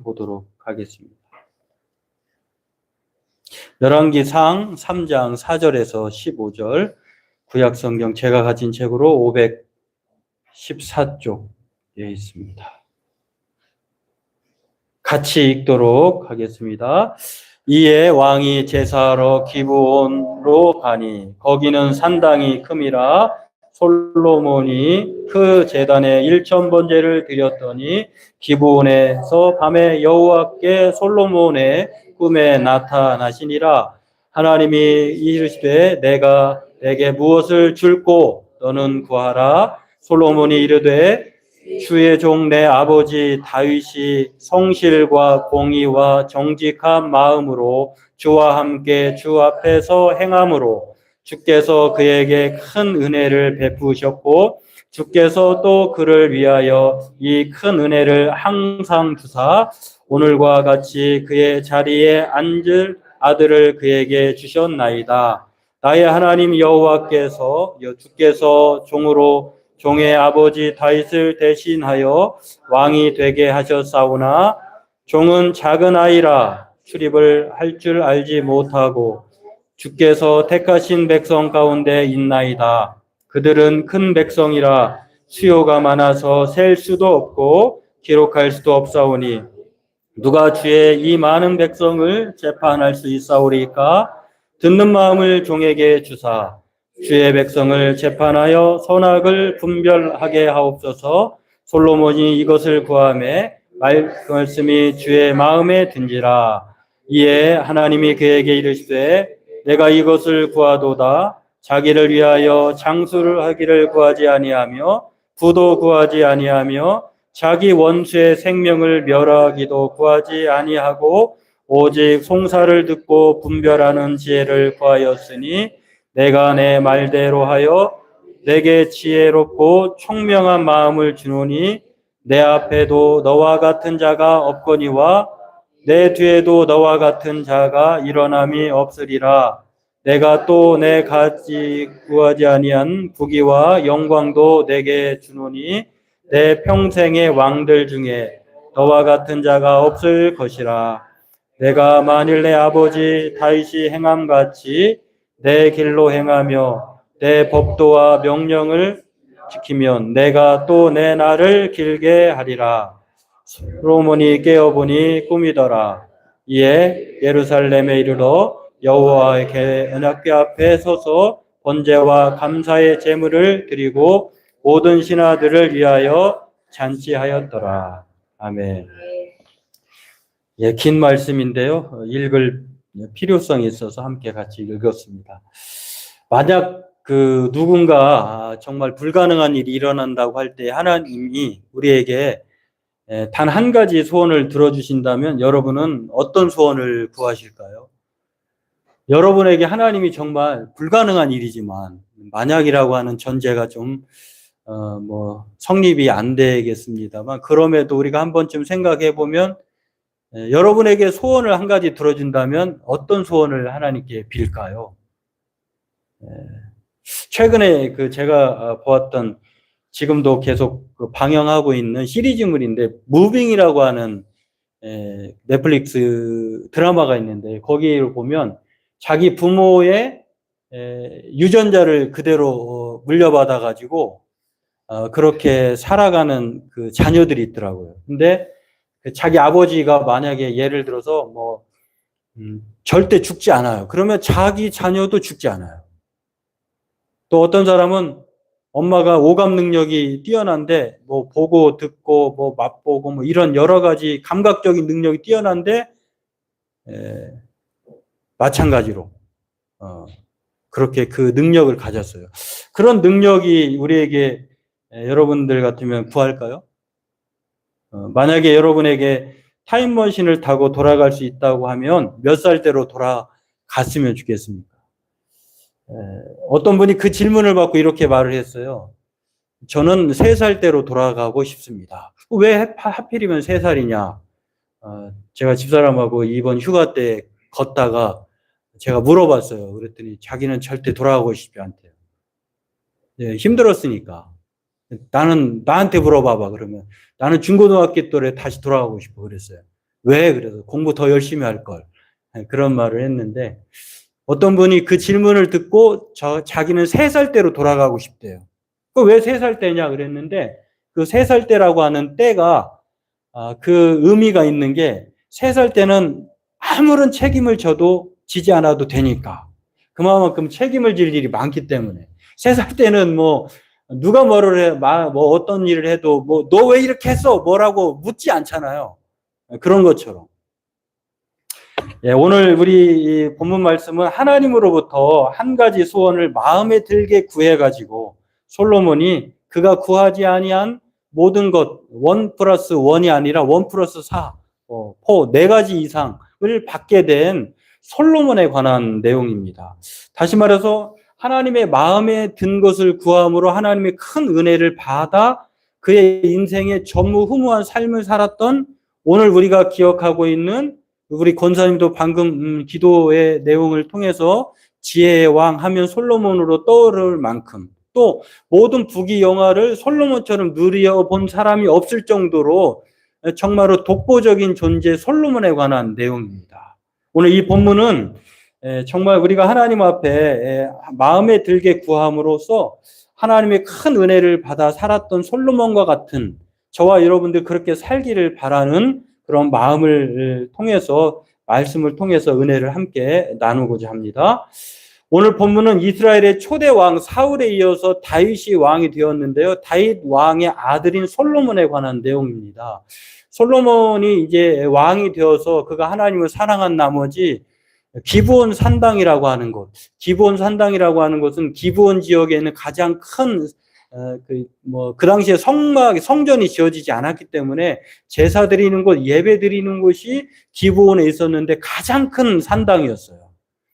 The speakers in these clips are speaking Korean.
보도록 하겠습니다. 열왕기상 3장 4절에서 15절, 구약성경 제가 가진 책으로 514쪽에 있습니다. 같이 읽도록 하겠습니다. 이에 왕이 제사하러 기브온으로 가니 거기는 산당이 큼이라 솔로몬이 그 제단에 1000번제를 드렸더니 기브온에서 밤에 여호와께 솔로몬의 꿈에 나타나시니라. 하나님이 이르시되 내가 내게 무엇을 줄꼬 너는 구하라. 솔로몬이 이르되 주의 종 내 아버지 다윗이 성실과 공의와 정직한 마음으로 주와 함께 주 앞에서 행함으로 주께서 그에게 큰 은혜를 베푸셨고 주께서 또 그를 위하여 이 큰 은혜를 항상 주사 오늘과 같이 그의 자리에 앉을 아들을 그에게 주셨나이다. 나의 하나님 여호와께서 주께서 종의 아버지 다윗을 대신하여 왕이 되게 하셨사오나 종은 작은 아이라 출입을 할 줄 알지 못하고 주께서 택하신 백성 가운데 있나이다. 그들은 큰 백성이라 수요가 많아서 셀 수도 없고 기록할 수도 없사오니 누가 주의 이 많은 백성을 재판할 수 있사오리까? 듣는 마음을 종에게 주사 주의 백성을 재판하여 선악을 분별하게 하옵소서. 솔로몬이 이것을 구하매 말씀이 주의 마음에 든지라. 이에 하나님이 그에게 이르시되 내가 이것을 구하도다. 자기를 위하여 장수를 하기를 구하지 아니하며 부도 구하지 아니하며 자기 원수의 생명을 멸하기도 구하지 아니하고 오직 송사를 듣고 분별하는 지혜를 구하였으니 내가 내 말대로 하여 내게 지혜롭고 총명한 마음을 주노니 내 앞에도 너와 같은 자가 없거니와 내 뒤에도 너와 같은 자가 일어남이 없으리라. 내가 또 내 가지 구하지 아니한 부귀와 영광도 내게 주노니 내 평생의 왕들 중에 너와 같은 자가 없을 것이라. 내가 만일 내 아버지 다윗이 행함같이 내 길로 행하며 내 법도와 명령을 지키면 내가 또 내 날을 길게 하리라. 솔로몬이 깨어보니 꿈이더라. 이에 예루살렘에 이르러 여호와의 언약궤 앞에 서서 번제와 감사의 제물을 드리고 모든 신하들을 위하여 잔치하였더라. 아멘. 예, 긴 말씀인데요. 읽을 필요성이 있어서 함께 같이 읽었습니다. 만약 누군가 정말 불가능한 일이 일어난다고 할 때 하나님이 우리에게 단 한 가지 소원을 들어주신다면 여러분은 어떤 소원을 구하실까요? 여러분에게 하나님이 정말 불가능한 일이지만 만약이라고 하는 전제가 좀 성립이 안 되겠습니다만 그럼에도 우리가 한 번쯤 생각해 보면 여러분에게 소원을 한 가지 들어준다면 어떤 소원을 하나님께 빌까요? 최근에 제가 보았던 지금도 계속 방영하고 있는 시리즈물인데 무빙이라고 하는 넷플릭스 드라마가 있는데 거기를 보면 자기 부모의 유전자를 그대로 물려받아 가지고 그렇게 살아가는 그 자녀들이 있더라고요. 근데 자기 아버지가 만약에 예를 들어서 절대 죽지 않아요. 그러면 자기 자녀도 죽지 않아요. 또 어떤 사람은 엄마가 오감 능력이 뛰어난데 보고 듣고 맛보고 이런 여러 가지 감각적인 능력이 뛰어난데 마찬가지로 그렇게 그 능력을 가졌어요. 그런 능력이 우리에게 여러분들 같으면 구할까요? 만약에 여러분에게 타임머신을 타고 돌아갈 수 있다고 하면 몇 살 때로 돌아갔으면 좋겠습니까? 어떤 분이 그 질문을 받고 이렇게 말을 했어요. 저는 3살 때로 돌아가고 싶습니다. 왜 하필이면 3살이냐? 제가 집사람하고 이번 휴가 때 걷다가 제가 물어봤어요. 그랬더니 자기는 절대 돌아가고 싶지 않대요. 힘들었으니까. 나한테 물어봐봐. 그러면 나는 중고등학교 때에 다시 돌아가고 싶어 그랬어요. 왜? 그래서 공부 더 열심히 할 걸. 그런 말을 했는데 어떤 분이 그 질문을 듣고 자기는 3살 때로 돌아가고 싶대요. 그 왜 3살 때냐 그랬는데 그 3살 때라고 하는 때가 그 의미가 있는 게 3살 때는 아무런 책임을 져도 지지 않아도 되니까. 그만큼 책임을 질 일이 많기 때문에. 3살 때는 뭐 누가 뭐를 해, 뭐 어떤 일을 해도 뭐 너 왜 이렇게 했어? 뭐라고 묻지 않잖아요. 그런 것처럼. 예, 오늘 우리 이 본문 말씀은 하나님으로부터 한 가지 소원을 마음에 들게 구해가지고 솔로몬이 그가 구하지 아니한 모든 것, 1+1이 아니라 1+4, 4가지 이상을 받게 된 솔로몬에 관한 내용입니다. 다시 말해서 하나님의 마음에 든 것을 구함으로 하나님의 큰 은혜를 받아 그의 인생의 전무후무한 삶을 살았던 오늘 우리가 기억하고 있는 우리 권사님도 방금 기도의 내용을 통해서 지혜의 왕 하면 솔로몬으로 떠오를 만큼 또 모든 부귀 영화를 솔로몬처럼 누려본 사람이 없을 정도로 정말로 독보적인 존재 솔로몬에 관한 내용입니다. 오늘 이 본문은 정말 우리가 하나님 앞에 마음에 들게 구함으로써 하나님의 큰 은혜를 받아 살았던 솔로몬과 같은 저와 여러분들 그렇게 살기를 바라는 그런 마음을 통해서 말씀을 통해서 은혜를 함께 나누고자 합니다. 오늘 본문은 이스라엘의 초대 왕 사울에 이어서 다윗이 왕이 되었는데요. 다윗 왕의 아들인 솔로몬에 관한 내용입니다. 솔로몬이 이제 왕이 되어서 그가 하나님을 사랑한 나머지 기브온 산당이라고 하는 곳, 기브온 산당이라고 하는 곳은 기브온 지역에 있는 가장 큰 그 당시에 성전이 지어지지 않았기 때문에 제사 드리는 곳, 예배 드리는 곳이 기브온에 있었는데 가장 큰 산당이었어요.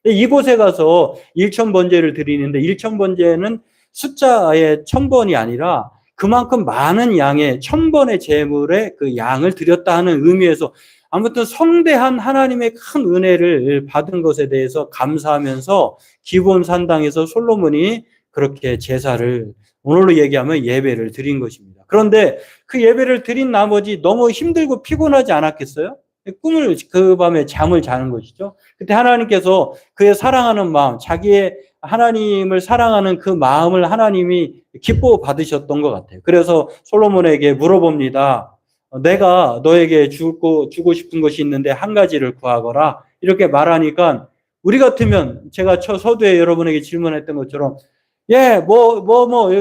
이곳에 가서 일천번제를 드리는데 일천번제는 숫자의 1000번이 아니라 그만큼 많은 양의 1000번의 제물의 그 양을 드렸다 하는 의미에서 아무튼 성대한 하나님의 큰 은혜를 받은 것에 대해서 감사하면서 기브온 산당에서 솔로몬이 그렇게 제사를 오늘로 얘기하면 예배를 드린 것입니다. 그런데 그 예배를 드린 나머지 너무 힘들고 피곤하지 않았겠어요? 꿈을 그 밤에 잠을 자는 것이죠. 그때 하나님께서 그의 사랑하는 마음, 자기의 하나님을 사랑하는 그 마음을 하나님이 기뻐 받으셨던 것 같아요. 그래서 솔로몬에게 물어봅니다. 내가 너에게 주고 싶은 것이 있는데 한 가지를 구하거라. 이렇게 말하니까 우리 같으면 제가 서두에 여러분에게 질문했던 것처럼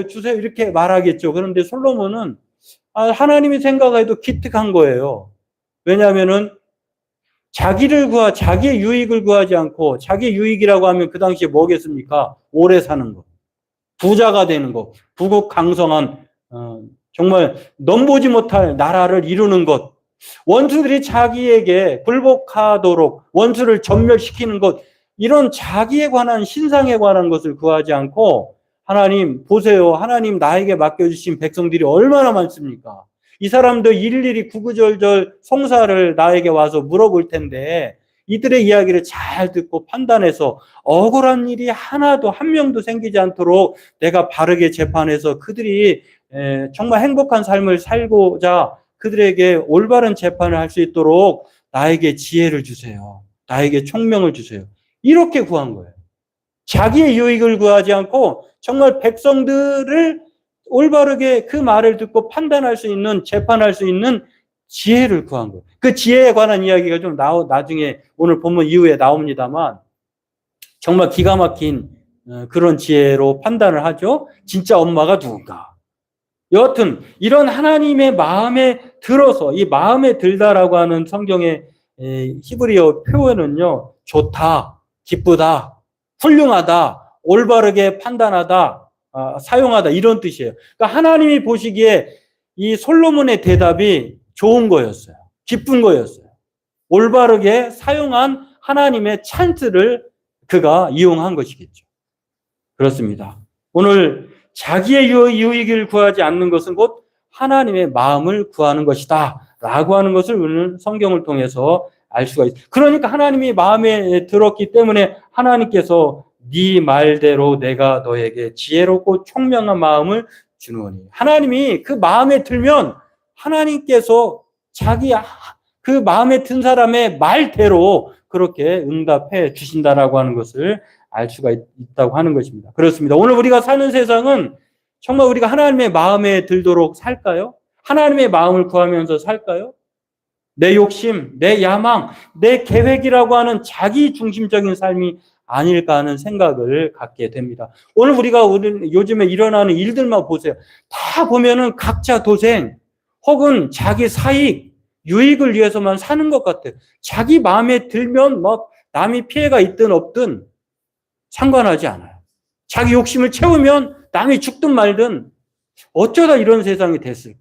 주세요. 이렇게 말하겠죠. 그런데 솔로몬은 하나님이 생각해도 기특한 거예요. 왜냐하면은 자기의 유익을 구하지 않고 자기의 유익이라고 하면 그 당시에 뭐겠습니까? 오래 사는 것, 부자가 되는 것, 부국강성한 정말 넘보지 못할 나라를 이루는 것, 원수들이 자기에게 굴복하도록 원수를 전멸시키는 것, 이런 자기에 관한 신상에 관한 것을 구하지 않고 하나님 보세요. 하나님 나에게 맡겨주신 백성들이 얼마나 많습니까? 이 사람들 일일이 구구절절 송사를 나에게 와서 물어볼 텐데 이들의 이야기를 잘 듣고 판단해서 억울한 일이 하나도 한 명도 생기지 않도록 내가 바르게 재판해서 그들이 정말 행복한 삶을 살고자 그들에게 올바른 재판을 할 수 있도록 나에게 지혜를 주세요. 나에게 총명을 주세요. 이렇게 구한 거예요. 자기의 유익을 구하지 않고 정말 백성들을 올바르게 그 말을 듣고 판단할 수 있는, 재판할 수 있는 지혜를 구한 거예요. 그 지혜에 관한 이야기가 좀 나중에 오늘 본문 이후에 나옵니다만 정말 기가 막힌 그런 지혜로 판단을 하죠. 진짜 엄마가 누군가. 여하튼 이런 하나님의 마음에 들어서 이 마음에 들다라고 하는 성경의 히브리어 표현은요. 좋다, 기쁘다, 훌륭하다, 올바르게 판단하다, 사용하다 이런 뜻이에요. 그러니까 하나님이 보시기에 이 솔로몬의 대답이 좋은 거였어요. 기쁜 거였어요. 올바르게 사용한 하나님의 찬스를 그가 이용한 것이겠죠. 그렇습니다. 오늘 자기의 유익을 구하지 않는 것은 곧 하나님의 마음을 구하는 것이다 라고 하는 것을 우리는 성경을 통해서 알 수가 있어요. 그러니까 하나님이 마음에 들었기 때문에 하나님께서 네 말대로 내가 너에게 지혜롭고 총명한 마음을 주노니 하나님이 그 마음에 들면 하나님께서 자기 그 마음에 든 사람의 말대로 그렇게 응답해 주신다라고 하는 것을 알 수가 있다고 하는 것입니다. 그렇습니다. 오늘 우리가 사는 세상은 정말 우리가 하나님의 마음에 들도록 살까요? 하나님의 마음을 구하면서 살까요? 내 욕심, 내 야망, 내 계획이라고 하는 자기 중심적인 삶이 아닐까 하는 생각을 갖게 됩니다. 오늘 우리가 요즘에 일어나는 일들만 보세요. 다 보면은 각자 도생 혹은 자기 사익, 유익을 위해서만 사는 것 같아요. 자기 마음에 들면 뭐 남이 피해가 있든 없든 상관하지 않아요. 자기 욕심을 채우면 남이 죽든 말든 어쩌다 이런 세상이 됐을까?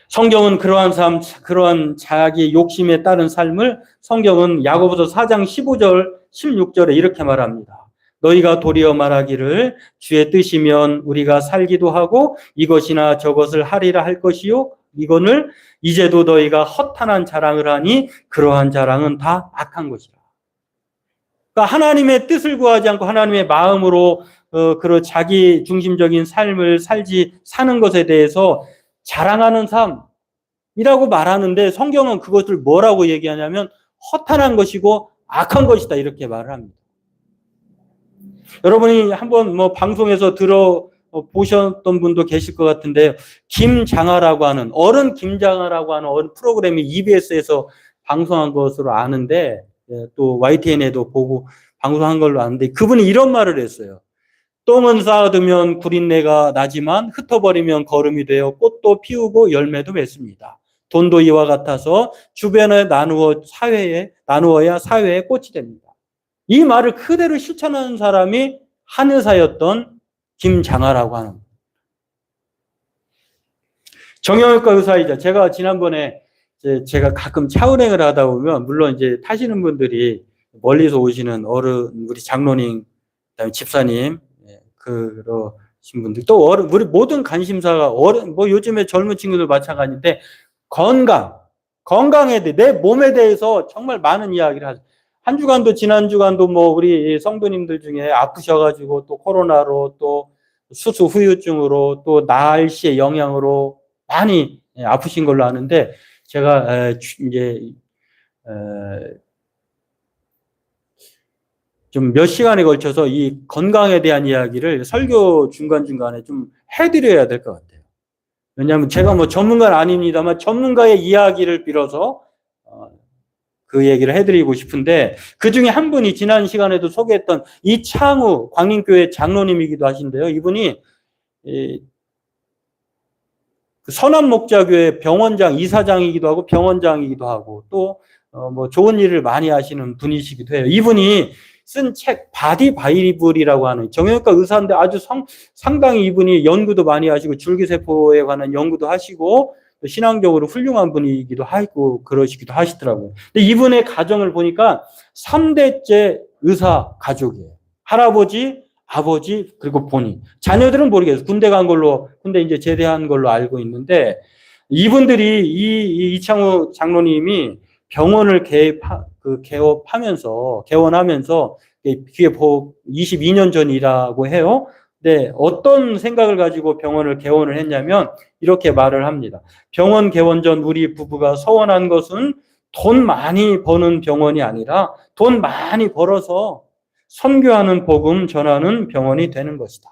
성경은 그러한 삶, 그러한 자기 욕심에 따른 삶을 성경은 야고보서 4장 15절, 16절에 이렇게 말합니다. 너희가 도리어 말하기를 주의 뜻이면 우리가 살기도 하고 이것이나 저것을 하리라 할 것이요. 이거를 이제도 너희가 허탄한 자랑을 하니 그러한 자랑은 다 악한 것이라. 그러니까 하나님의 뜻을 구하지 않고 하나님의 마음으로 그런 자기 중심적인 삶을 사는 것에 대해서 자랑하는 삶이라고 말하는데 성경은 그것을 뭐라고 얘기하냐면 허탄한 것이고 악한 것이다 이렇게 말을 합니다. 여러분이 한번 뭐 방송에서 보셨던 분도 계실 것 같은데요. 김장하라고 하는 어른 김장하라고 하는 어른 프로그램이 EBS에서 방송한 것으로 아는데 또 YTN에도 보고 방송한 걸로 아는데 그분이 이런 말을 했어요. 똥은 쌓아두면 구린내가 나지만 흩어버리면 거름이 되어 꽃도 피우고 열매도 맺습니다. 돈도 이와 같아서 주변에 나누어야 사회의 꽃이 됩니다. 이 말을 그대로 실천하는 사람이 한의사였던 김장하라고 하는 정형외과 의사이자 제가 지난번에 제가 가끔 차 운행을 하다 보면 물론 이제 타시는 분들이 멀리서 오시는 어른 우리 장로님 그다음에 집사님 그러신 분들 또 우리 모든 관심사가 뭐 요즘에 젊은 친구들 마찬가지인데 건강에 대해 내 몸에 대해서 정말 많은 이야기를 하죠. 한 주간도 지난 주간도 뭐 우리 성도님들 중에 아프셔가지고 또 코로나로 또 수수 후유증으로 또 날씨의 영향으로 많이 아프신 걸로 아는데 제가 이제 좀 몇 시간에 걸쳐서 이 건강에 대한 이야기를 설교 중간중간에 좀 해드려야 될 것 같아요. 왜냐하면 제가 뭐 전문가는 아닙니다만 전문가의 이야기를 빌어서 그 얘기를 해드리고 싶은데 그 중에 한 분이 지난 시간에도 소개했던 이창우 광림교회 장로님이기도 하신데요. 이분이 선한목자교회 병원장 이사장이기도 하고 병원장이기도 하고 또 뭐 좋은 일을 많이 하시는 분이시기도 해요. 이분이 쓴 책 바디 바이블이라고 하는 정형외과 의사인데 아주 상당히 이분이 연구도 많이 하시고 줄기세포에 관한 연구도 하시고 신앙적으로 훌륭한 분이기도 하고 그러시기도 하시더라고요. 근데 이분의 가정을 보니까 3대째 의사 가족이에요. 할아버지, 아버지, 그리고 본인. 자녀들은 모르겠어요. 군대 이제 제대한 걸로 알고 있는데 이분들이 이창우 장로님이 병원을 개원하면서 그게 22년 전이라고 해요. 네, 어떤 생각을 가지고 병원을 개원을 했냐면 이렇게 말을 합니다. 병원 개원 전 우리 부부가 서원한 것은 돈 많이 버는 병원이 아니라 돈 많이 벌어서 선교하는 복음 전하는 병원이 되는 것이다.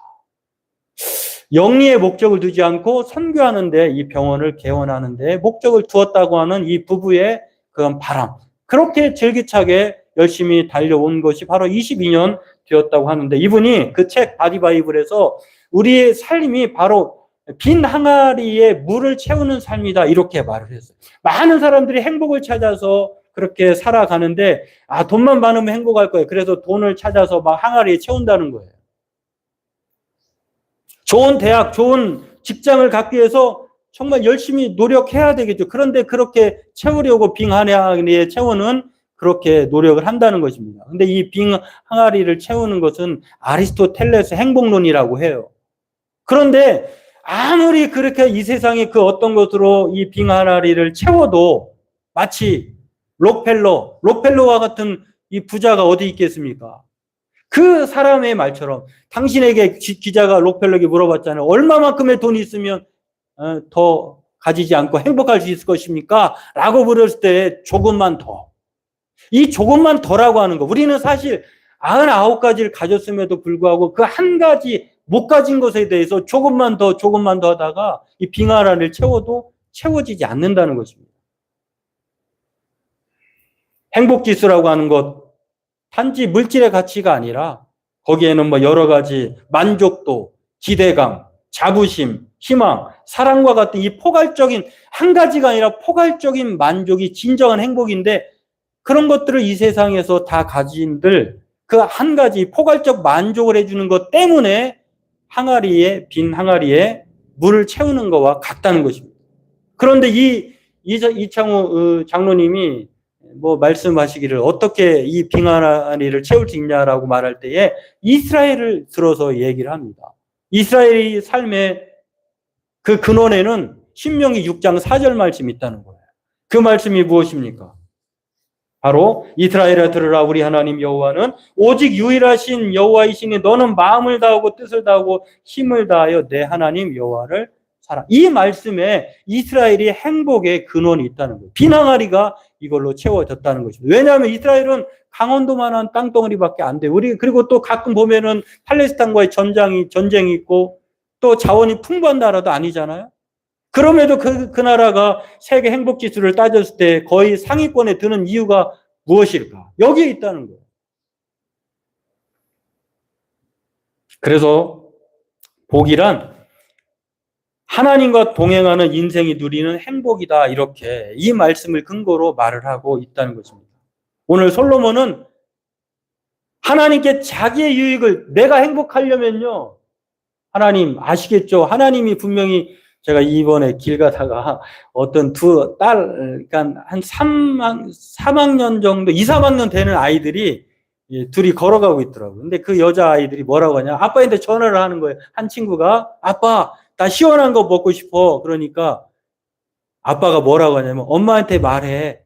영리의 목적을 두지 않고 선교하는 데 이 병원을 개원하는 데 목적을 두었다고 하는 이 부부의 그런 바람. 그렇게 줄기차게 열심히 달려온 것이 바로 22년 되었다고 하는데 이분이 그 책 바디바이블에서 우리의 삶이 바로 빈 항아리에 물을 채우는 삶이다 이렇게 말을 했어요. 많은 사람들이 행복을 찾아서 그렇게 살아가는데 돈만 많으면 행복할 거예요. 그래서 돈을 찾아서 막 항아리에 채운다는 거예요. 좋은 대학, 좋은 직장을 갖기 위해서 정말 열심히 노력해야 되겠죠. 그런데 그렇게 채우려고 빈 항아리에 채우는 그렇게 노력을 한다는 것입니다. 근데 이 빈 항아리를 채우는 것은 아리스토텔레스의 행복론이라고 해요. 그런데 아무리 그렇게 이 세상에 그 어떤 것으로 이 빈 항아리를 채워도 마치 록펠러와 같은 이 부자가 어디 있겠습니까? 그 사람의 말처럼 당신에게 기자가 록펠러에게 물어봤잖아요. 얼마만큼의 돈이 있으면 더 가지지 않고 행복할 수 있을 것입니까? 라고 물었을 때 조금만 더. 이 조금만 더라고 하는 거. 우리는 사실 99가지를 가졌음에도 불구하고 그 한 가지 못 가진 것에 대해서 조금만 더 하다가 이 빙하라를 채워도 채워지지 않는다는 것입니다. 행복지수라고 하는 것, 단지 물질의 가치가 아니라 거기에는 뭐 여러 가지 만족도, 기대감, 자부심, 희망, 사랑과 같은 이 포괄적인, 한 가지가 아니라 포괄적인 만족이 진정한 행복인데 그런 것들을 이 세상에서 다 가진들 그 한 가지 포괄적 만족을 해주는 것 때문에 빈 항아리에 물을 채우는 것과 같다는 것입니다. 그런데 이창호 장로님이 뭐 말씀하시기를 어떻게 이 빈 항아리를 채울 수 있냐라고 말할 때에 이스라엘을 들어서 얘기를 합니다. 이스라엘의 삶의 그 근원에는 신명기 6장 4절 말씀이 있다는 거예요. 그 말씀이 무엇입니까? 바로 이스라엘아 들으라 우리 하나님 여호와는 오직 유일하신 여호와이시니 너는 마음을 다하고 뜻을 다하고 힘을 다하여 내 하나님 여호와를 사랑. 이 말씀에 이스라엘이 행복의 근원이 있다는 거예요. 빈 항아리가 이걸로 채워졌다는 것입니다. 왜냐하면 이스라엘은 강원도만한 땅덩어리밖에 안 돼요. 그리고 또 가끔 보면은 팔레스타인과의 전쟁이 있고 또 자원이 풍부한 나라도 아니잖아요. 그럼에도 그 나라가 세계 행복 지수를 따졌을 때 거의 상위권에 드는 이유가 무엇일까? 여기에 있다는 거예요. 그래서 복이란 하나님과 동행하는 인생이 누리는 행복이다. 이렇게 이 말씀을 근거로 말을 하고 있다는 것입니다. 오늘 솔로몬은 하나님께 자기의 유익을 내가 행복하려면요. 하나님 아시겠죠? 하나님이 분명히 제가 이번에 길 가다가 어떤 두 딸, 그러니까 한 3학년 정도, 2, 3학년 되는 아이들이 둘이 걸어가고 있더라고요. 근데 그 여자아이들이 뭐라고 하냐? 아빠한테 전화를 하는 거예요. 한 친구가, 아빠, 나 시원한 거 먹고 싶어. 그러니까 아빠가 뭐라고 하냐면, 엄마한테 말해.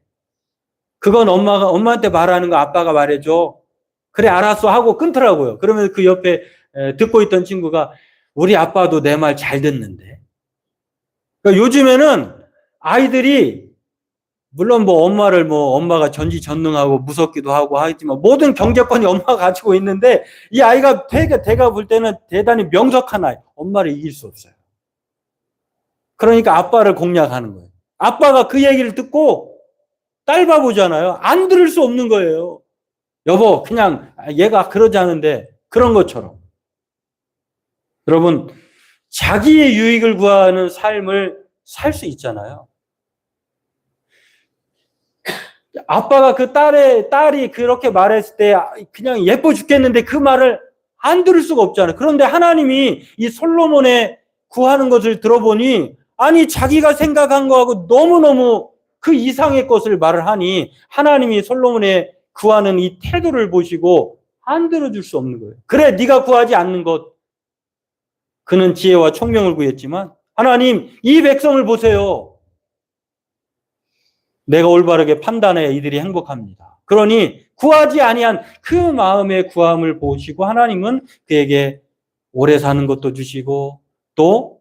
그건 엄마한테 말하는 거 아빠가 말해줘. 그래, 알았어. 하고 끊더라고요. 그러면 그 옆에 듣고 있던 친구가, 우리 아빠도 내 말 잘 듣는데. 그러니까 요즘에는 아이들이 물론 엄마가 전지전능하고 무섭기도 하고 하지만 모든 경제권이 엄마가 가지고 있는데 이 아이가 제가 볼 때는 대단히 명석한 아이. 엄마를 이길 수 없어요. 그러니까 아빠를 공략하는 거예요. 아빠가 그 얘기를 듣고 딸 바보잖아요. 안 들을 수 없는 거예요. 여보, 그냥 얘가 그러지 않은데 그런 것처럼. 여러분, 자기의 유익을 구하는 삶을 살 수 있잖아요. 아빠가 그 딸이 그렇게 말했을 때 그냥 예뻐 죽겠는데 그 말을 안 들을 수가 없잖아요. 그런데 하나님이 이 솔로몬의 구하는 것을 들어보니 아니 자기가 생각한 거하고 너무너무 그 이상의 것을 말을 하니 하나님이 솔로몬의 구하는 이 태도를 보시고 안 들어줄 수 없는 거예요. 그래, 네가 구하지 않는 것. 그는 지혜와 총명을 구했지만 하나님 이 백성을 보세요. 내가 올바르게 판단해야 이들이 행복합니다. 그러니 구하지 아니한 그 마음의 구함을 보시고 하나님은 그에게 오래 사는 것도 주시고 또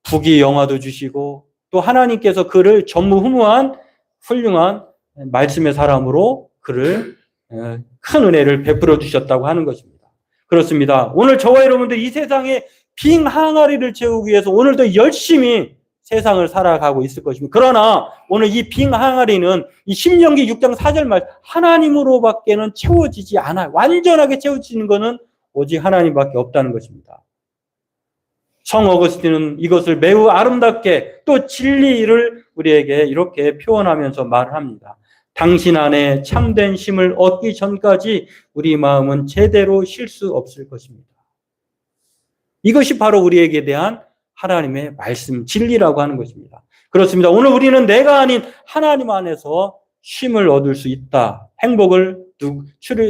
부귀 영화도 주시고 또 하나님께서 그를 전무후무한 훌륭한 말씀의 사람으로 그를 큰 은혜를 베풀어 주셨다고 하는 것입니다. 그렇습니다. 오늘 저와 여러분들 이 세상에 빈 항아리를 채우기 위해서 오늘도 열심히 세상을 살아가고 있을 것입니다. 그러나 오늘 이 빈 항아리는 이 신명기 6장 4절 말 하나님으로밖에는 채워지지 않아요. 완전하게 채워지는 것은 오직 하나님밖에 없다는 것입니다. 성 어거스틴은 이것을 매우 아름답게 또 진리를 우리에게 이렇게 표현하면서 말을 합니다. 당신 안에 참된 힘을 얻기 전까지 우리 마음은 제대로 쉴 수 없을 것입니다. 이것이 바로 우리에게 대한 하나님의 말씀, 진리라고 하는 것입니다. 그렇습니다. 오늘 우리는 내가 아닌 하나님 안에서 쉼을 얻을 수 있다. 행복을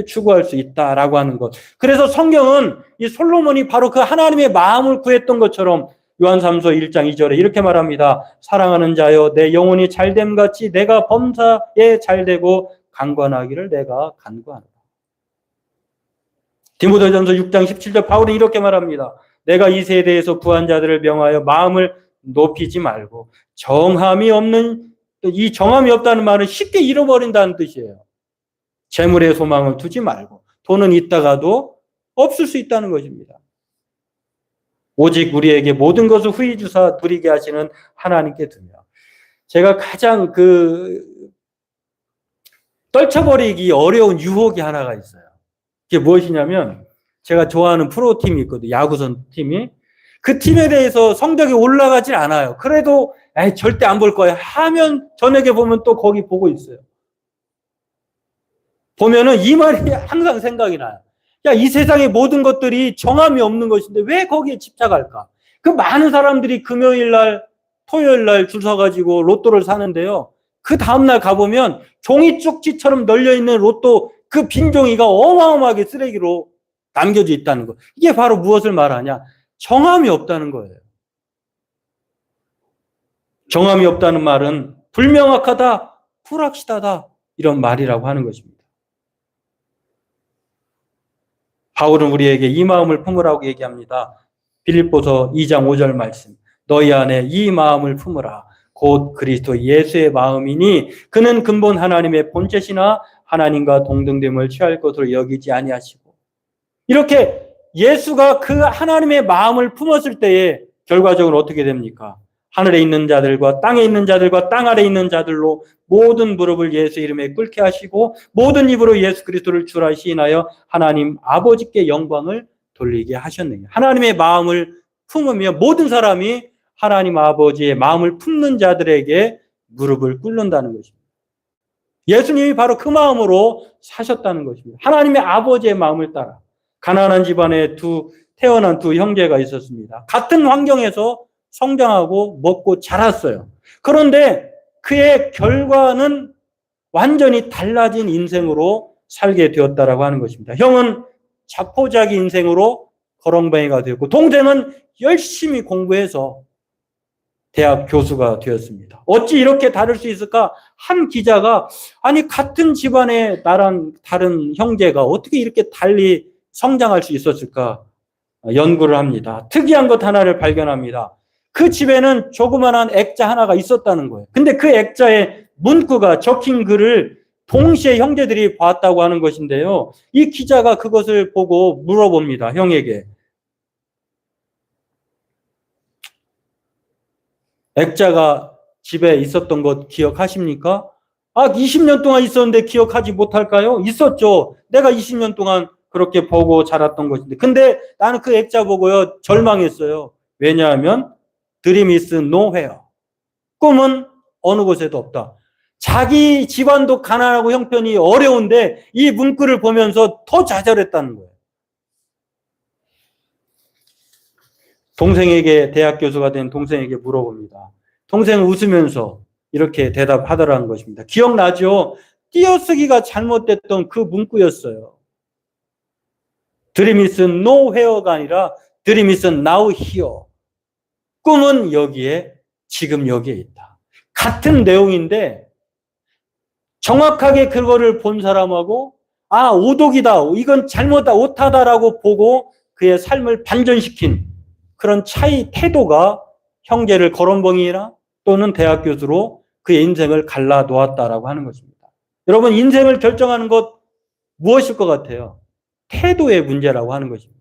추구할 수 있다라고 하는 것. 그래서 성경은 이 솔로몬이 바로 그 하나님의 마음을 구했던 것처럼 요한삼서 1장 2절에 이렇게 말합니다. 사랑하는 자여 내 영혼이 잘됨 같이 내가 범사에 잘되고 강건하기를 내가 간구하노라. 디모데전서 6장 17절 바울은 이렇게 말합니다. 내가 이 세대에서 구한 자들을 명하여 마음을 높이지 말고 정함이 없는, 이 정함이 없다는 말은 쉽게 잃어버린다는 뜻이에요. 재물에 소망을 두지 말고 돈은 있다가도 없을 수 있다는 것입니다. 오직 우리에게 모든 것을 후히 주사 누리게 하시는 하나님께 두며, 제가 가장 떨쳐버리기 어려운 유혹이 하나가 있어요. 그게 무엇이냐면, 제가 좋아하는 프로팀이 있거든요. 야구선 팀이. 그 팀에 대해서 성적이 올라가질 않아요. 그래도 절대 안 볼 거야 하면 저녁에 보면 또 거기 보고 있어요. 보면은 이 말이 항상 생각이 나요. 야, 이 세상의 모든 것들이 정함이 없는 것인데 왜 거기에 집착할까? 그 많은 사람들이 금요일 날, 토요일 날 줄 서가지고 로또를 사는데요. 그 다음날 가보면 종이 쪽지처럼 널려있는 로또 그 빈 종이가 어마어마하게 쓰레기로 남겨져 있다는 거. 이게 바로 무엇을 말하냐? 정함이 없다는 거예요. 정함이 없다는 말은 불명확하다, 불확실하다, 이런 말이라고 하는 것입니다. 바울은 우리에게 이 마음을 품으라고 얘기합니다. 빌립보서 2장 5절 말씀. 너희 안에 이 마음을 품으라. 곧 그리스도 예수의 마음이니 그는 근본 하나님의 본체시나 하나님과 동등됨을 취할 것으로 여기지 아니하시고. 이렇게 예수가 그 하나님의 마음을 품었을 때에 결과적으로 어떻게 됩니까? 하늘에 있는 자들과 땅에 있는 자들과 땅 아래에 있는 자들로 모든 무릎을 예수 이름에 꿇게 하시고 모든 입으로 예수 그리스도를 주라 시인하여 하나님 아버지께 영광을 돌리게 하셨느냐. 하나님의 마음을 품으며 모든 사람이 하나님 아버지의 마음을 품는 자들에게 무릎을 꿇는다는 것입니다. 예수님이 바로 그 마음으로 사셨다는 것입니다. 하나님의 아버지의 마음을 따라. 가난한 집안에 태어난 두 형제가 있었습니다. 같은 환경에서 성장하고 먹고 자랐어요. 그런데 그의 결과는 완전히 달라진 인생으로 살게 되었다라고 하는 것입니다. 형은 자포자기 인생으로 거렁뱅이가 되었고 동생은 열심히 공부해서 대학 교수가 되었습니다. 어찌 이렇게 다를 수 있을까? 한 기자가 아니 같은 집안의 나랑 다른 형제가 어떻게 이렇게 달리 성장할 수 있었을까? 연구를 합니다. 특이한 것 하나를 발견합니다. 그 집에는 조그만한 액자 하나가 있었다는 거예요. 근데 그 액자에 문구가 적힌 글을 동시에 형제들이 봤다고 하는 것인데요. 이 기자가 그것을 보고 물어봅니다. 형에게. 액자가 집에 있었던 것 기억하십니까? 20년 동안 있었는데 기억하지 못할까요? 있었죠. 내가 20년 동안 그렇게 보고 자랐던 것인데. 근데 나는 그 액자 보고요, 절망했어요. 왜냐하면 Dream is nowhere. 꿈은 어느 곳에도 없다. 자기 집안도 가난하고 형편이 어려운데 이 문구를 보면서 더 좌절했다는 거예요. 동생에게, 대학 교수가 된 동생에게 물어봅니다. 동생은 웃으면서 이렇게 대답하더라는 것입니다. 기억나죠? 띄어쓰기가 잘못됐던 그 문구였어요. Dream is nowhere가 아니라 Dream is now here. 꿈은 여기에, 지금 여기에 있다. 같은 내용인데 정확하게 그거를 본 사람하고 오독이다, 이건 잘못다, 오타다라고 보고 그의 삶을 반전시킨 그런 태도가 형제를 거렁벙이나 또는 대학 교수로 그의 인생을 갈라 놓았다라고 하는 것입니다. 여러분, 인생을 결정하는 것 무엇일 것 같아요? 태도의 문제라고 하는 것입니다.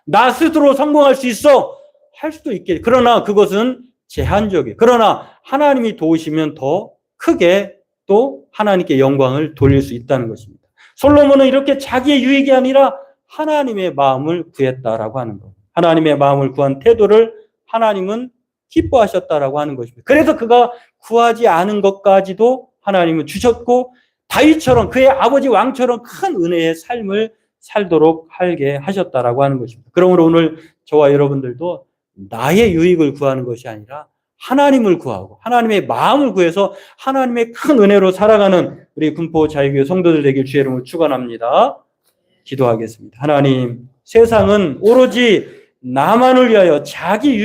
나 스스로 성공할 수 있어 할 수도 있겠지. 그러나 그것은 제한적이에요. 그러나 하나님이 도우시면 더 크게 또 하나님께 영광을 돌릴 수 있다는 것입니다. 솔로몬은 이렇게 자기의 유익이 아니라 하나님의 마음을 구했다라고 하는 것. 하나님의 마음을 구한 태도를 하나님은 기뻐하셨다라고 하는 것입니다. 그래서 그가 구하지 않은 것까지도 하나님은 주셨고 다윗처럼 그의 아버지 왕처럼 큰 은혜의 삶을 살도록 하게 하셨다라고 하는 것입니다. 그러므로 오늘 저와 여러분들도 나의 유익을 구하는 것이 아니라 하나님을 구하고 하나님의 마음을 구해서 하나님의 큰 은혜로 살아가는 우리 군포 자유교회 성도들 되길 주의 이름으로 축원합니다. 기도하겠습니다. 하나님, 세상은 오로지 나만을 위하여 자기 유익